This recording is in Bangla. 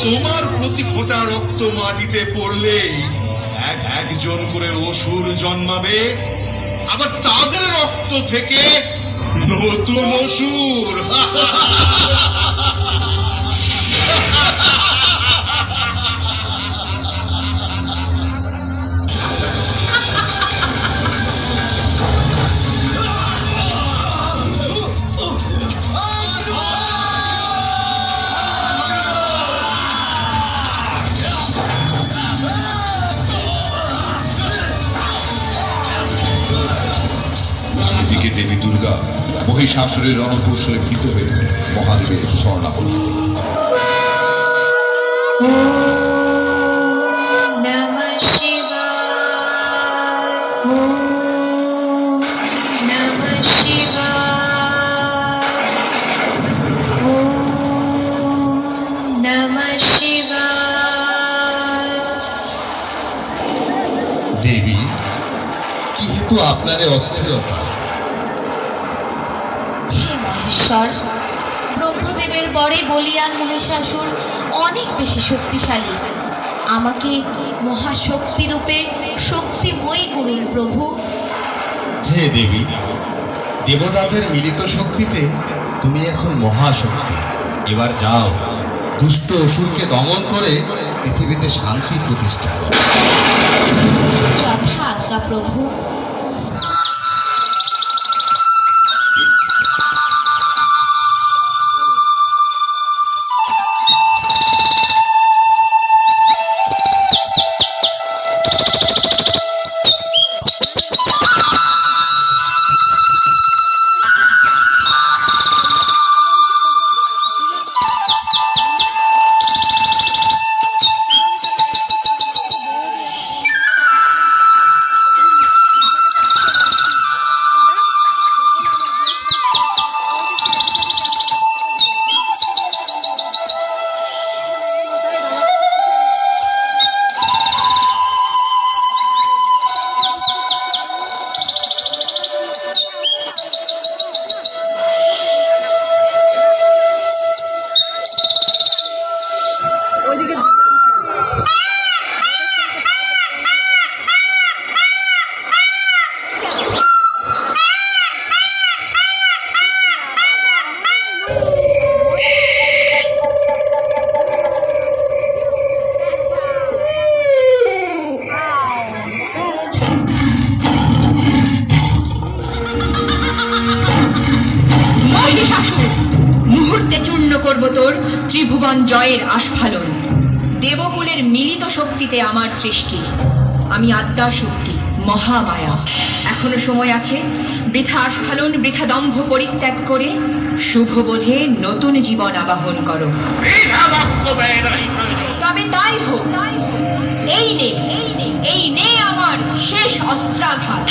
তোমার প্রতি ফোঁটা রক্ত মাটিতে পড়লে একজন করে অসুর জন্মাবে, আবার তাদের রক্ত থেকে নতুন অসুর। দেবী দুর্গা মহিষাসুরের রণকৌশলে ভীত হয়ে মহাদেবের শরণাপন্ন। দেবী, কি হেতু আপনার অস্থিরতা? মহেশ্বর, ব্রহ্মদেবের বরে বলিয়ান মহিষাসুর অনেক বেশি শক্তিশালী। আমাকে মহাশক্তি রূপে শক্তিময়ী করুন প্রভু। হে দেবী, দেবতাদের মিলিত শক্তিতে তুমি এখন মহাশক্তি। এবার যাও, দুষ্ট অসুরকে দমন করে পৃথিবীতে শান্তি প্রতিষ্ঠা। যথা আজ্ঞা প্রভু। মুহূর্তে চূর্ণ করব তোর ত্রিভুবন জয়ের আস্ফালন। দেবকুলের মিলিত শক্তিতে আমার সৃষ্টি। আমি আদ্যা শক্তি, মহামায়া। এখনো সময় আছে, বৃথা আস্ফালন, বৃথা দম্ভ পরিত্যাগ করে শুভবোধে নতুন জীবন আবাহন করো। তবে তাই হোক। এই নে আমার শেষ অস্ত্রাঘাত।